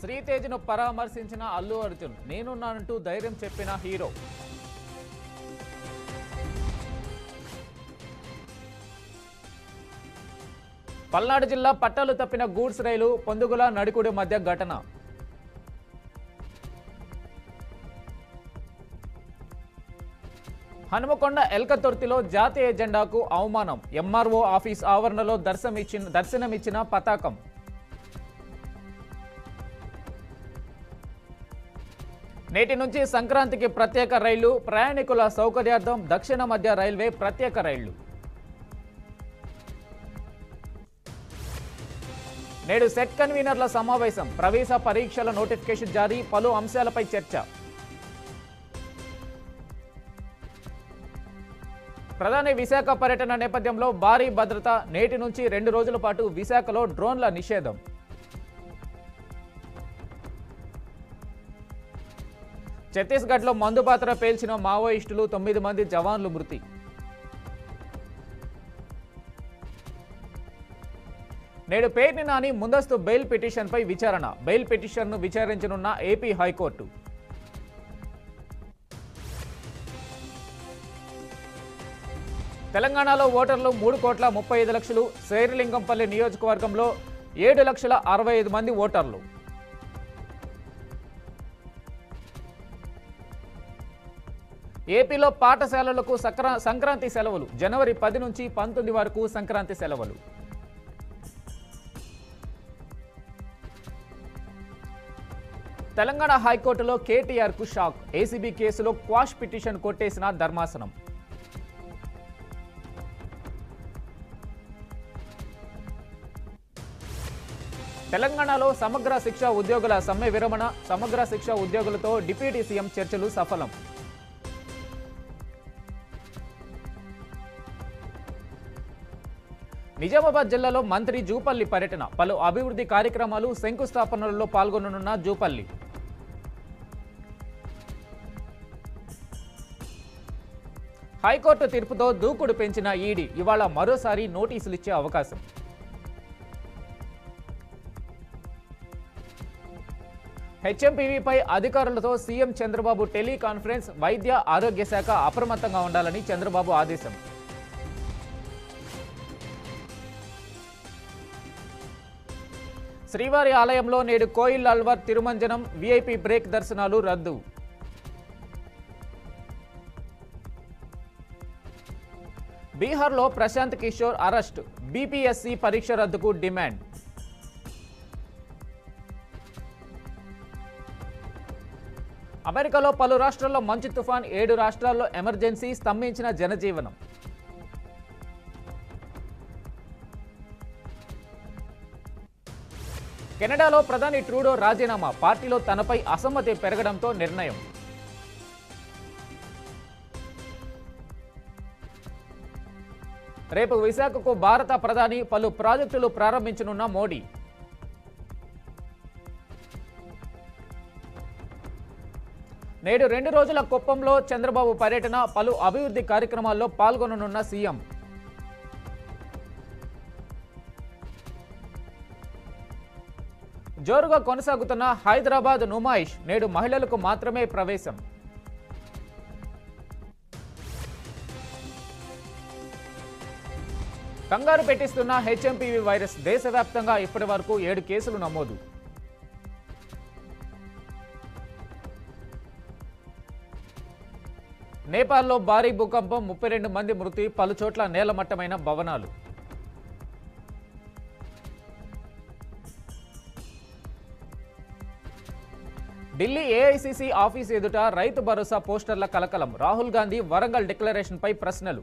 శ్రీతేజ్ను పరామర్శించిన అల్లు అర్జున్. నేనున్నానంటూ ధైర్యం చెప్పిన హీరో. పల్నాడు జిల్లా పట్టాలు తప్పిన గూడ్స్ రైలు పొందుగుల నడికుడి మధ్య ఘటన. హనుమకొండ ఎల్కతుర్తిలో జాతీయ జెండాకు అవమానం. ఎంఆర్ఓ ఆఫీస్ ఆవరణలో దర్శనమిచ్చిన పతాకం. నేటి నుంచి సంక్రాంతికి ప్రత్యేక రైళ్లు. ప్రయాణికుల సౌకర్యార్థం దక్షిణ మధ్య రైల్వే ప్రత్యేక రైళ్లు. నేడు సెట్ కన్వీనర్ల సమావేశం. ప్రవేశ పరీక్షల నోటిఫికేషన్ జారీ. పలు అంశాలపై చర్చ. ప్రధాని విశాఖ పర్యటన నేపథ్యంలో భారీ భద్రత. నేటి నుంచి 2 రోజుల పాటు విశాఖలో డ్రోన్ల నిషేధం. ఛత్తీస్గఢ్లో మందుపాత్ర పేల్చిన మావోయిస్టులు 9 మంది జవాన్లు మృతి. నేడు పేర్ని నాని ముందస్తు బెయిల్ పిటిషన్పై విచారణ. బెయిల్ పిటిషన్ను విచారించనున్న ఏపీ హైకోర్టు. తెలంగాణలో ఓటర్లు 3,35,00,000. శేరిలింగంపల్లి నియోజకవర్గంలో 7,65,000 మంది ఓటర్లు. ఏపీలో పాఠశాలలకు సంక్రాంతి సెలవులు. జనవరి 10 నుంచి 19 వరకు సంక్రాంతి సెలవులు. తెలంగాణ హైకోర్టులో కేటీఆర్కు షాక్. ఏసీబీ కేసులో క్వాష్ పిటిషన్ కొట్టేసిన ధర్మాసనం. తెలంగాణలో సమగ్ర శిక్ష ఉద్యోగుల సమ్మె విరమణ. సమగ్ర శిక్ష ఉద్యోగులతో డిప్యూటీ సీఎం చర్చలు సఫలం. నిజామాబాద్ జిల్లాలో మంత్రి జూపల్లి పర్యటన. పలు అభివృద్ధి కార్యక్రమాలు శంకుస్థాపనలలో పాల్గొననున్న జూపల్లి. హైకోర్టు తీర్పుతో దూకుడు పెంచిన ఈడీ. ఇవాళ మరోసారి నోటీసులు ఇచ్చే అవకాశం. హెచ్ఎంపీవీపై అధికారులతో సీఎం చంద్రబాబు టెలికాన్ఫరెన్స్. వైద్య ఆరోగ్య శాఖ అప్రమత్తంగా ఉండాలని చంద్రబాబు ఆదేశం. శ్రీవారి ఆలయంలో నేడు కోయిల్ అల్వార్ తిరుమంజనం. వీఐపీ బ్రేక్ దర్శనాలు రద్దు. బీహార్లో ప్రశాంత్ కిషోర్ అరెస్ట్. బీపీఎస్సీ పరీక్ష రద్దుకు డిమాండ్. అమెరికాలో పలు రాష్ట్రాల్లో మంచు తుఫాన్. 7 రాష్ట్రాల్లో ఎమర్జెన్సీ. స్తంభించిన జనజీవనం. కెనడాలో ప్రధాని ట్రూడో రాజీనామా. పార్టీలో తనపై అసమ్మతి పెరగడంతో నిర్ణయం. రేపు విశాఖకు భారత ప్రధాని. పలు ప్రాజెక్టులు ప్రారంభించనున్న మోడీ. నేడు 2 రోజుల కుప్పంలో చంద్రబాబు పర్యటన. పలు అభివృద్ధి కార్యక్రమాల్లో పాల్గొననున్న సీఎం. జోరుగా కొనసాగుతున్న హైదరాబాద్ నుమాయిష్. నేడు మహిళలకు మాత్రమే ప్రవేశం. కంగారు పెట్టిస్తున్న హెచ్ఎంపీవీ వైరస్. దేశవ్యాప్తంగా ఇప్పటి వరకు 7 కేసులు నమోదు. నేపాల్లో భారీ భూకంపం. 32 మంది మృతి. పలుచోట్ల నేలమట్టమైన భవనాలు. ఢిల్లీ ఏఐసీసీ ఆఫీస్ ఎదుట రైతు భరోసా పోస్టర్ల కలకలం. రాహుల్ గాంధీ వరంగల్ డిక్లరేషన్పై ప్రశ్నలు.